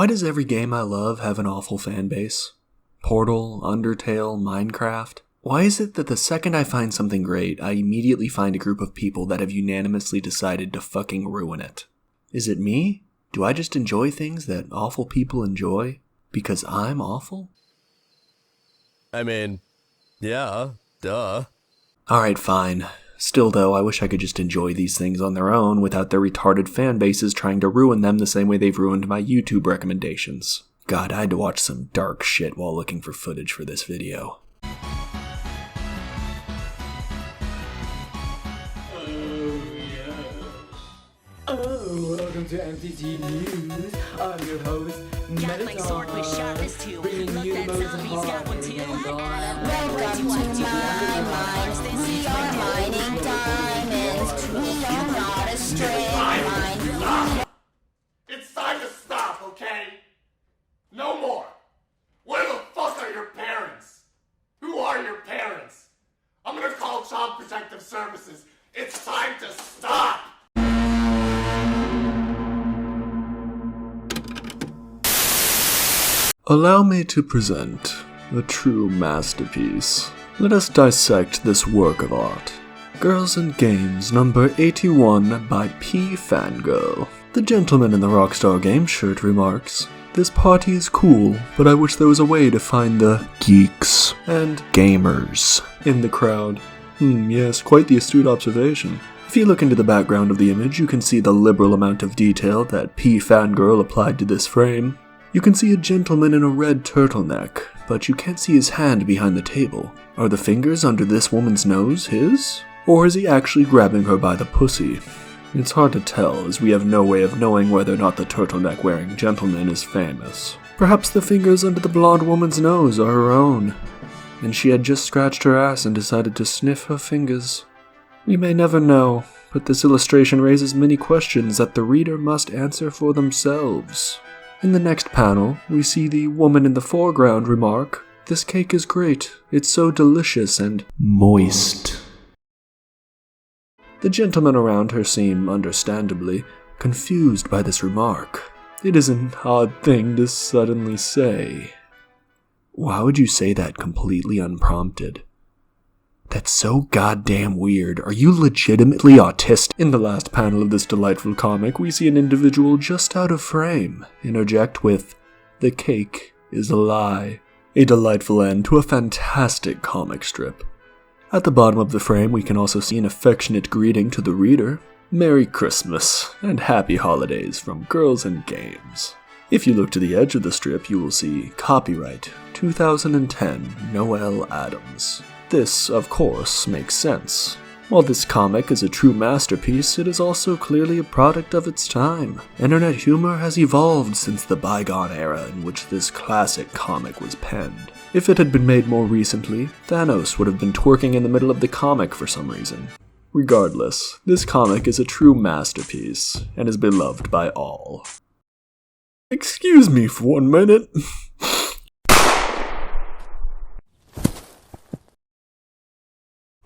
Why does every game I love have an awful fanbase? Portal, Undertale, Minecraft? Why is it that the second I find something great, I immediately find a group of people that have unanimously decided to fucking ruin it? Is it me? Do I just enjoy things that awful people enjoy? Because I'm awful? I mean, yeah, duh. Alright, fine. Still though, I wish I could just enjoy these things on their own without their retarded fan bases trying to ruin them the same way they've ruined my YouTube recommendations. God, I had to watch some dark shit while looking for footage for this video. Welcome to MTG News. I'm your host, Metaton, bringing you the most hard Welcome to my mind. We are mining diamonds. We are not a straight line. It's time to stop, okay? No more. Where the fuck are your parents? Who are your parents? I'm gonna call Child Protective Services. It's time to stop! Allow me to present a true masterpiece. Let us dissect this work of art. Girls and Games number 81 by P. Fangirl. The gentleman in the Rockstar Games shirt remarks, "This party is cool, but I wish there was a way to find the geeks and gamers in the crowd." Yes, quite the astute observation. If you look into the background of the image, you can see the liberal amount of detail that P. Fangirl applied to this frame. You can see a gentleman in a red turtleneck, but you can't see his hand behind the table. Are the fingers under this woman's nose his? Or is he actually grabbing her by the pussy? It's hard to tell, as we have no way of knowing whether or not the turtleneck-wearing gentleman is famous. Perhaps the fingers under the blonde woman's nose are her own, and she had just scratched her ass and decided to sniff her fingers. We may never know, but this illustration raises many questions that the reader must answer for themselves. In the next panel, we see the woman in the foreground remark, "This cake is great. It's so delicious and moist." The gentlemen around her seem, understandably, confused by this remark. It is an odd thing to suddenly say. Why would you say that completely unprompted? That's so goddamn weird. Are you legitimately autistic? In the last panel of this delightful comic, we see an individual just out of frame interject with, "The cake is a lie." A delightful end to a fantastic comic strip. At the bottom of the frame, we can also see an affectionate greeting to the reader. "Merry Christmas and Happy Holidays from Girls and Games." If you look to the edge of the strip, you will see Copyright 2010 Noel Adams. This, of course, makes sense. While this comic is a true masterpiece, it is also clearly a product of its time. Internet humor has evolved since the bygone era in which this classic comic was penned. If it had been made more recently, Thanos would have been twerking in the middle of the comic for some reason. Regardless, this comic is a true masterpiece, and is beloved by all. Excuse me for 1 minute.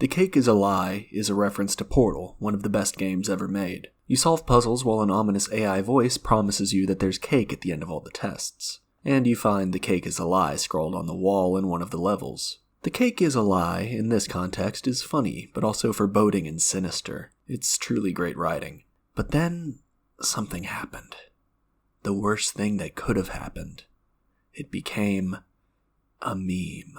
The Cake is a Lie is a reference to Portal, one of the best games ever made. You solve puzzles while an ominous AI voice promises you that there's cake at the end of all the tests. And you find "The Cake is a Lie" scrawled on the wall in one of the levels. The Cake is a Lie, in this context, is funny, but also foreboding and sinister. It's truly great writing. But then, something happened. The worst thing that could have happened. It became a meme.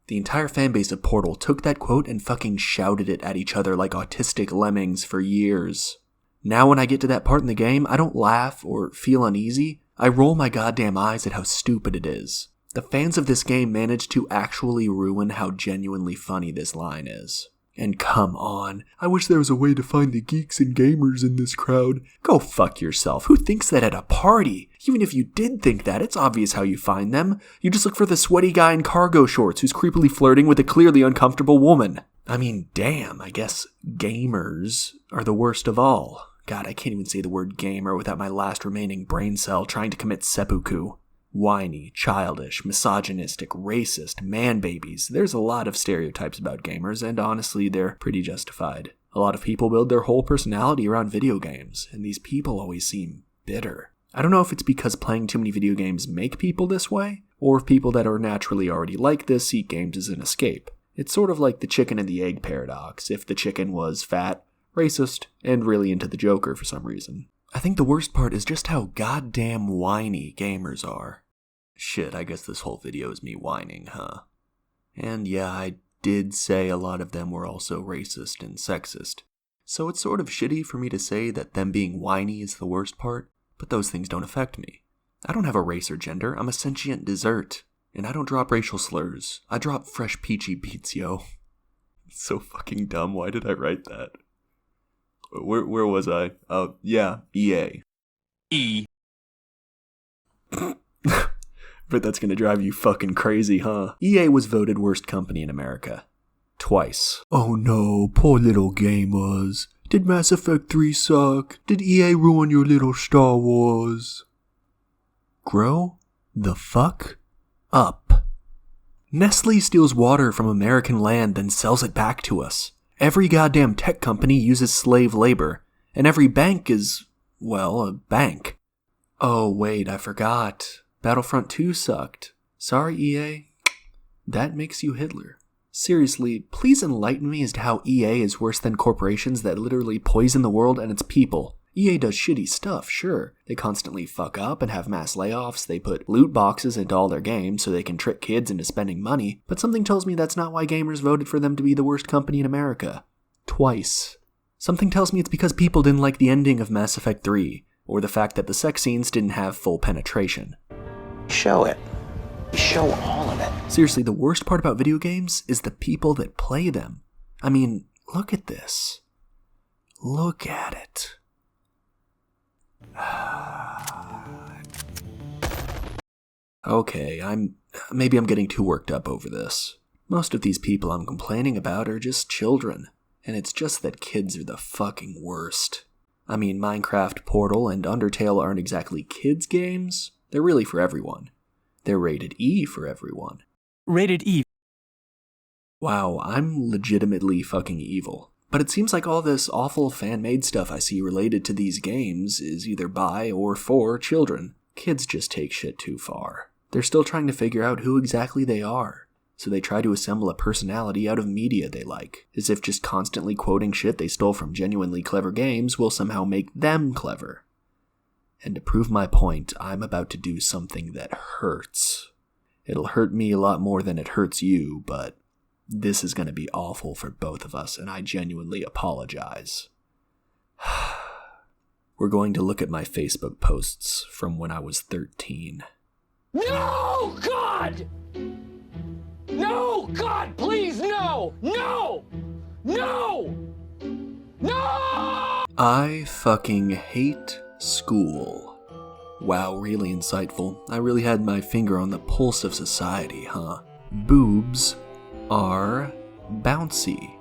The entire fanbase of Portal took that quote and fucking shouted it at each other like autistic lemmings for years. Now when I get to that part in the game, I don't laugh or feel uneasy. I roll my goddamn eyes at how stupid it is. The fans of this game managed to actually ruin how genuinely funny this line is. And come on, I wish there was a way to find the geeks and gamers in this crowd. Go fuck yourself. Who thinks that at a party? Even if you did think that, it's obvious how you find them. You just look for the sweaty guy in cargo shorts who's creepily flirting with a clearly uncomfortable woman. I mean, damn, I guess gamers are the worst of all. God, I can't even say the word gamer without my last remaining brain cell trying to commit seppuku. Whiny, childish, misogynistic, racist, man babies. There's a lot of stereotypes about gamers, and honestly, they're pretty justified. A lot of people build their whole personality around video games, and these people always seem bitter. I don't know if it's because playing too many video games make people this way, or if people that are naturally already like this see games as an escape. It's sort of like the chicken and the egg paradox, if the chicken was fat, racist, and really into the Joker for some reason. I think the worst part is just how goddamn whiny gamers are. Shit, I guess this whole video is me whining, huh? And yeah, I did say a lot of them were also racist and sexist. So it's sort of shitty for me to say that them being whiny is the worst part, but those things don't affect me. I don't have a race or gender, I'm a sentient dessert. And I don't drop racial slurs. I drop fresh peachy beats, yo. It's so fucking dumb, why did I write that? Where was I? Oh, yeah, EA. But that's gonna drive you fucking crazy, huh? EA was voted worst company in America. Twice. Oh no, poor little gamers. Did Mass Effect 3 suck? Did EA ruin your little Star Wars? Grow the fuck up. Nestle steals water from American land then sells it back to us. Every goddamn tech company uses slave labor, and every bank is, well, a bank. Oh wait, I forgot. Battlefront 2 sucked. Sorry, EA. That makes you Hitler. Seriously, please enlighten me as to how EA is worse than corporations that literally poison the world and its people. EA does shitty stuff, sure. They constantly fuck up and have mass layoffs, they put loot boxes into all their games so they can trick kids into spending money, but something tells me that's not why gamers voted for them to be the worst company in America. Twice. Something tells me it's because people didn't like the ending of Mass Effect 3, or the fact that the sex scenes didn't have full penetration. Show it. Show all of it. Seriously, the worst part about video games is the people that play them. I mean, look at this. Look at it. Okay, maybe I'm getting too worked up over this. Most of these people I'm complaining about are just children, and it's just that kids are the fucking worst. I mean, Minecraft, Portal, and Undertale aren't exactly kids' games. They're really for everyone. They're rated E for everyone. Rated E. Wow, I'm legitimately fucking evil. But it seems like all this awful fan-made stuff I see related to these games is either by or for children. Kids just take shit too far. They're still trying to figure out who exactly they are, so they try to assemble a personality out of media they like, as if just constantly quoting shit they stole from genuinely clever games will somehow make them clever. And to prove my point, I'm about to do something that hurts. It'll hurt me a lot more than it hurts you, but this is going to be awful for both of us, and I genuinely apologize. We're going to look at my Facebook posts from when I was 13. No, God! No, God, please, no! No! No! No! I fucking hate school. Wow, really insightful. I really had my finger on the pulse of society, huh? Boobs are bouncy.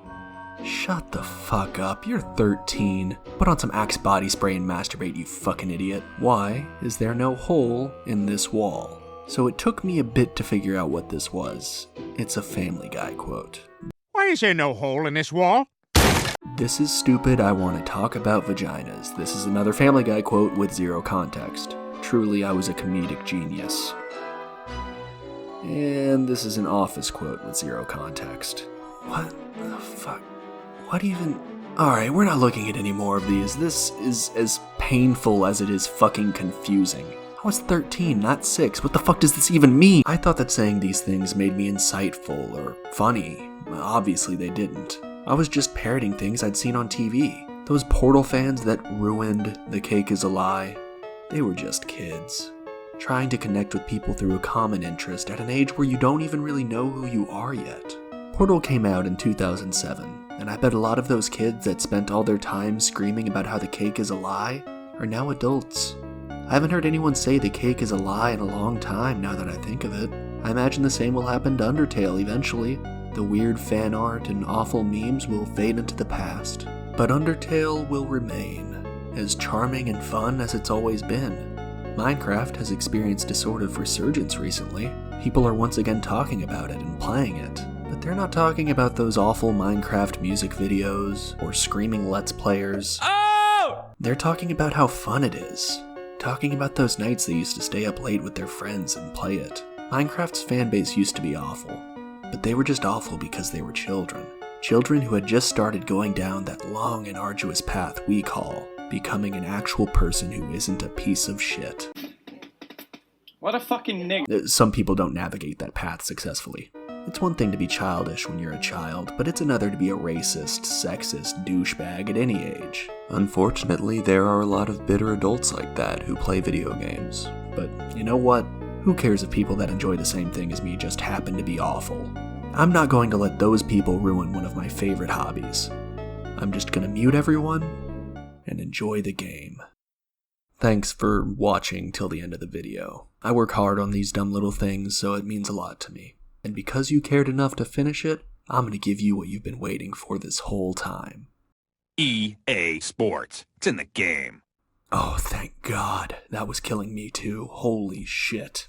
Shut the fuck up, you're 13. Put on some Axe body spray and masturbate, you fucking idiot. Why is there no hole in this wall? So it took me a bit to figure out what this was. It's a Family Guy quote. Why is there no hole in this wall? This is stupid, I want to talk about vaginas. This is another Family Guy quote with zero context. Truly, I was a comedic genius. And this is an Office quote with zero context. What the fuck? What even? Alright, we're not looking at any more of these. This is as painful as it is fucking confusing. I was 13, not 6. What the fuck does this even mean? I thought that saying these things made me insightful or funny. Obviously they didn't. I was just parroting things I'd seen on TV. Those Portal fans that ruined The Cake is a Lie, they were just kids. Trying to connect with people through a common interest at an age where you don't even really know who you are yet. Portal came out in 2007, and I bet a lot of those kids that spent all their time screaming about how the cake is a lie are now adults. I haven't heard anyone say the cake is a lie in a long time now that I think of it. I imagine the same will happen to Undertale eventually. The weird fan art and awful memes will fade into the past. But Undertale will remain, as charming and fun as it's always been. Minecraft has experienced a sort of resurgence recently. People are once again talking about it and playing it. But they're not talking about those awful Minecraft music videos or screaming Let's Players. Oh! They're talking about how fun it is. Talking about those nights they used to stay up late with their friends and play it. Minecraft's fanbase used to be awful, but they were just awful because they were children. Children who had just started going down that long and arduous path we call becoming an actual person who isn't a piece of shit. What a fucking nigga. Some people don't navigate that path successfully. It's one thing to be childish when you're a child, but it's another to be a racist, sexist douchebag at any age. Unfortunately, there are a lot of bitter adults like that who play video games. But you know what? Who cares if people that enjoy the same thing as me just happen to be awful? I'm not going to let those people ruin one of my favorite hobbies. I'm just gonna mute everyone and enjoy the game. Thanks for watching till the end of the video. I work hard on these dumb little things, so it means a lot to me. And because you cared enough to finish it, I'm gonna give you what you've been waiting for this whole time. EA Sports. It's in the game. Oh, thank God. That was killing me too. Holy shit.